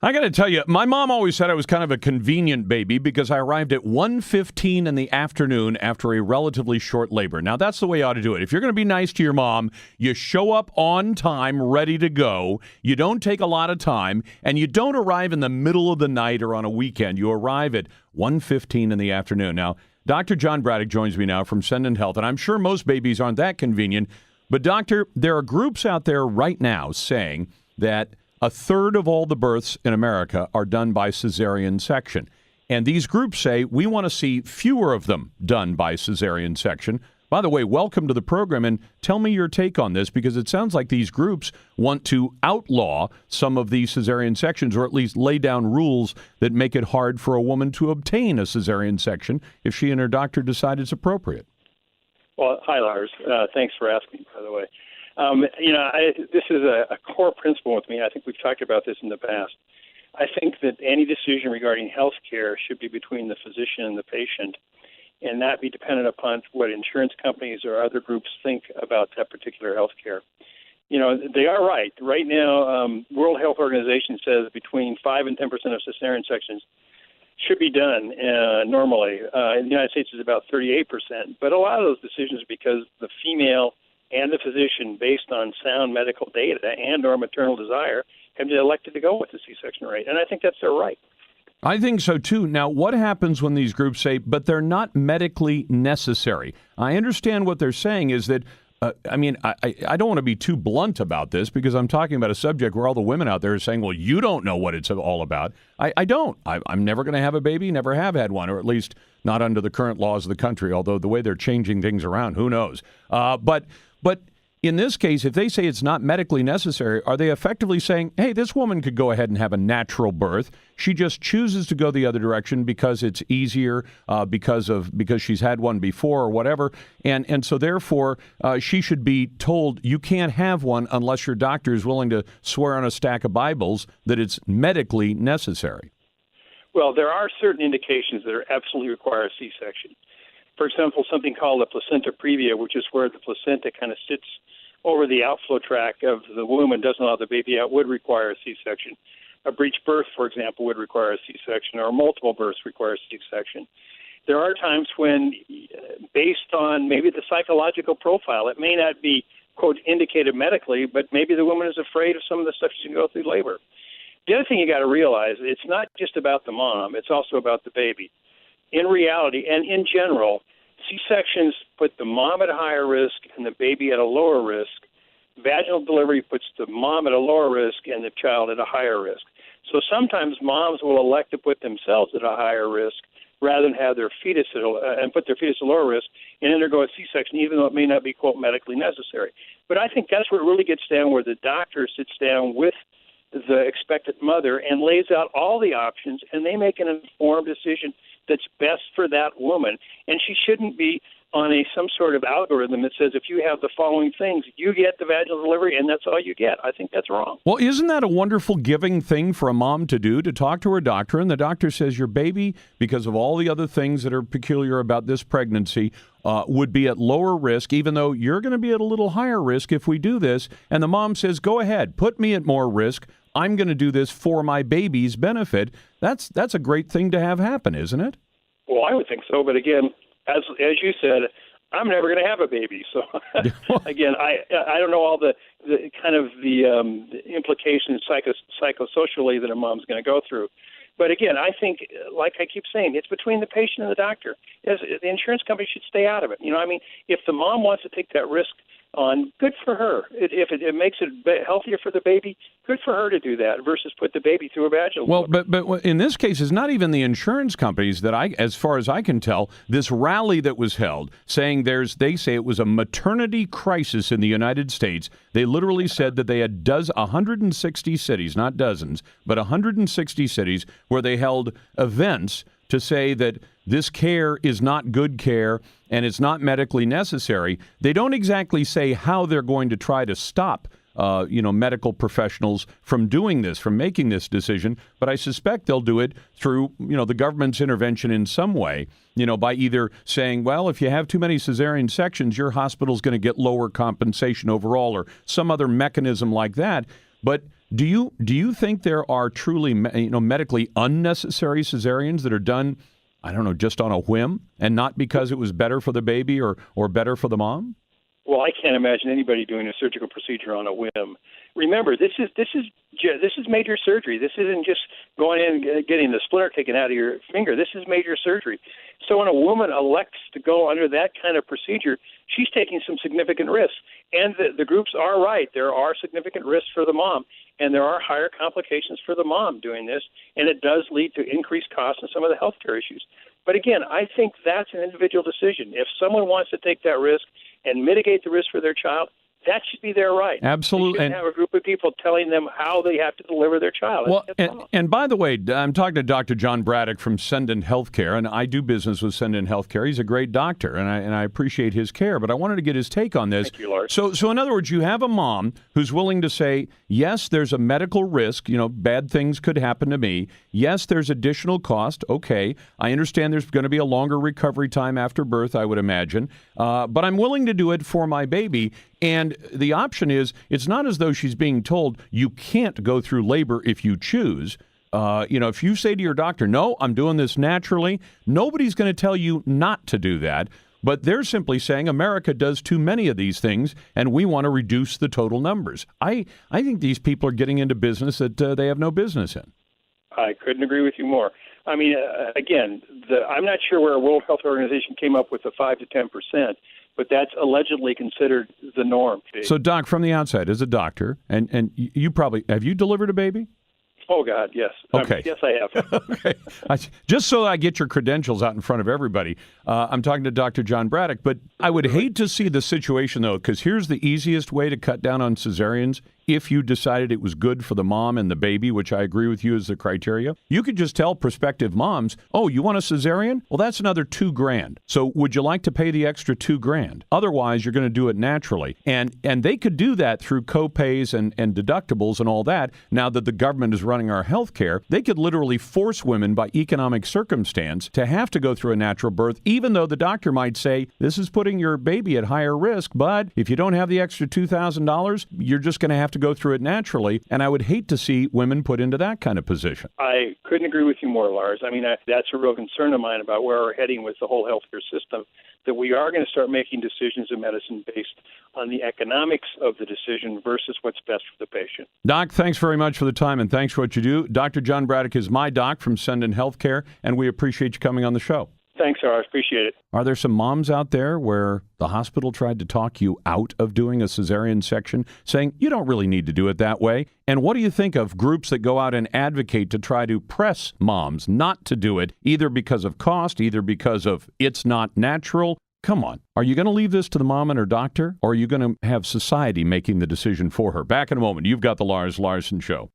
I got to tell you, my mom always said I was kind of a convenient baby because I arrived at 1:15 in the afternoon after a relatively short labor. Now, that's the way you ought to do it. If you're going to be nice to your mom, you show up on time, ready to go. You don't take a lot of time, and you don't arrive in the middle of the night or on a weekend. You arrive at 1:15 in the afternoon. Now, Dr. John Braddock joins me now from SendantHealth, and I'm sure most babies aren't that convenient. But, Doctor, there are groups out there right now saying that a third of all the births in America are done by cesarean section. And these groups say we want to see fewer of them done by cesarean section. By the way, welcome to the program, and tell me your take on this, because it sounds like these groups want to outlaw some of these cesarean sections, or at least lay down rules that make it hard for a woman to obtain a cesarean section if she and her doctor decide it's appropriate. Well, hi, Lars. Thanks for asking, by the way. This is a core principle with me. I think we've talked about this in the past. I think that any decision regarding health care should be between the physician and the patient, and not be dependent upon what insurance companies or other groups think about that particular health care. You know, they are right. Right now, World Health Organization says between 5 and 10% of cesarean sections should be done normally. In the United States, it's about 38%. But a lot of those decisions are because the female and the physician, based on sound medical data and or maternal desire, have been elected to go with the C-section rate. And I think that's their right. I think so, too. Now, what happens when these groups say, but they're not medically necessary? I understand what they're saying is that, I don't want to be too blunt about this, because I'm talking about a subject where all the women out there are saying, well, you don't know what it's all about. I don't. I'm never going to have a baby, never have had one, or at least not under the current laws of the country, although the way they're changing things around, who knows? But in this case, if they say it's not medically necessary, are they effectively saying, hey, this woman could go ahead and have a natural birth. She just chooses to go the other direction because it's easier, because she's had one before or whatever. And so therefore, she should be told you can't have one unless your doctor is willing to swear on a stack of Bibles that it's medically necessary. Well, there are certain indications that absolutely require a C-section. For example, something called the placenta previa, which is where the placenta kind of sits over the outflow tract of the womb and doesn't allow the baby out, would require a C-section. A breech birth, for example, would require a C-section, or multiple births require a C-section. There are times when, based on maybe the psychological profile, it may not be, quote, indicated medically, but maybe the woman is afraid of some of the stuff she's going to go through labor. The other thing you got to realize, it's not just about the mom, it's also about the baby. In reality, and in general, C-sections put the mom at a higher risk and the baby at a lower risk. Vaginal delivery puts the mom at a lower risk and the child at a higher risk. So sometimes moms will elect to put themselves at a higher risk rather than have their fetus and put their fetus at lower risk and undergo a C-section, even though it may not be, quote, medically necessary. But I think that's where it really gets down, where the doctor sits down with the expectant mother and lays out all the options, and they make an informed decision that's best for that woman. And she shouldn't be on some sort of algorithm that says if you have the following things, you get the vaginal delivery, and that's all you get. I think that's wrong. Well, isn't that a wonderful giving thing for a mom to do, to talk to her doctor, and the doctor says your baby, because of all the other things that are peculiar about this pregnancy, would be at lower risk, even though you're going to be at a little higher risk if we do this. And the mom says, go ahead, put me at more risk. I'm going to do this for my baby's benefit. That's a great thing to have happen, isn't it? Well, I would think so. But again, as you said, I'm never going to have a baby. So again, I don't know all the implications psychosocially that a mom's going to go through. But again, I think, like I keep saying, it's between the patient and the doctor. The insurance company should stay out of it. You know, I mean, if the mom wants to take that risk on, good for her. If it makes it healthier for the baby, good for her to do that versus put the baby through a vaginal. Well, but in this case, it's not even the insurance companies that as far as I can tell, this rally that was held saying they say it was a maternity crisis in the United States. They literally said that they had 160 cities, not dozens, but 160 cities where they held events to say that this care is not good care and it's not medically necessary. They don't exactly say how they're going to try to stop medical professionals from doing this, from making this decision, but I suspect they'll do it through, the government's intervention in some way, by either saying, well, if you have too many cesarean sections, your hospital's going to get lower compensation overall, or some other mechanism like that. But Do you think there are truly medically unnecessary cesareans that are done, I don't know, just on a whim and not because it was better for the baby or better for the mom? Well, I can't imagine anybody doing a surgical procedure on a whim. Remember, this is major surgery. This isn't just going in and getting the splinter taken out of your finger. This is major surgery. So when a woman elects to go under that kind of procedure, she's taking some significant risks. And the groups are right. There are significant risks for the mom, and there are higher complications for the mom doing this, and it does lead to increased costs and some of the healthcare issues. But again, I think that's an individual decision. If someone wants to take that risk and mitigate the risk for their child, that should be their right. Absolutely. They shouldn't have a group of people telling them how they have to deliver their child. Well, and by the way, I'm talking to Dr. John Braddock from SendantHealth, and I do business with SendantHealth. He's a great doctor, and I appreciate his care, but I wanted to get his take on this. Thank you, Lars. So in other words, you have a mom who's willing to say, yes, there's a medical risk, bad things could happen to me. Yes, there's additional cost. Okay, I understand there's going to be a longer recovery time after birth, I would imagine, but I'm willing to do it for my baby. And the option is, it's not as though she's being told you can't go through labor if you choose. If you say to your doctor, no, I'm doing this naturally, nobody's going to tell you not to do that. But they're simply saying America does too many of these things, and we want to reduce the total numbers. I think these people are getting into business that they have no business in. I couldn't agree with you more. I mean, again, I'm not sure where a World Health Organization came up with the 5 to 10%. But that's allegedly considered the norm. So, Doc, from the outside, as a doctor, and you probably, have you delivered a baby? Oh, God, yes. Okay. Yes, I have. Okay. Just so I get your credentials out in front of everybody, I'm talking to Dr. John Braddock, but I would hate to see the situation, though, because here's the easiest way to cut down on cesareans. If you decided it was good for the mom and the baby, which I agree with you is the criteria, you could just tell prospective moms, oh, you want a cesarean? Well, that's another $2,000. So would you like to pay the extra $2,000? Otherwise, you're going to do it naturally. And they could do that through co-pays and deductibles and all that. Now that the government is running our health care, they could literally force women by economic circumstance to have to go through a natural birth, even though the doctor might say, this is putting your baby at higher risk, but if you don't have the extra $2,000, you're just going to have to go through it naturally. And I would hate to see women put into that kind of position. I couldn't agree with you more, Lars. I mean, that's a real concern of mine about where we're heading with the whole healthcare system, that we are going to start making decisions in medicine based on the economics of the decision versus what's best for the patient. Doc, thanks very much for the time and thanks for what you do. Dr. John Braddock is my doc from SendantHealth, and we appreciate you coming on the show. Thanks, Lars. Appreciate it. Are there some moms out there where the hospital tried to talk you out of doing a cesarean section, saying you don't really need to do it that way? And what do you think of groups that go out and advocate to try to press moms not to do it, either because of cost, either because of it's not natural? Come on. Are you going to leave this to the mom and her doctor, or are you going to have society making the decision for her? Back in a moment. You've got the Lars Larson Show.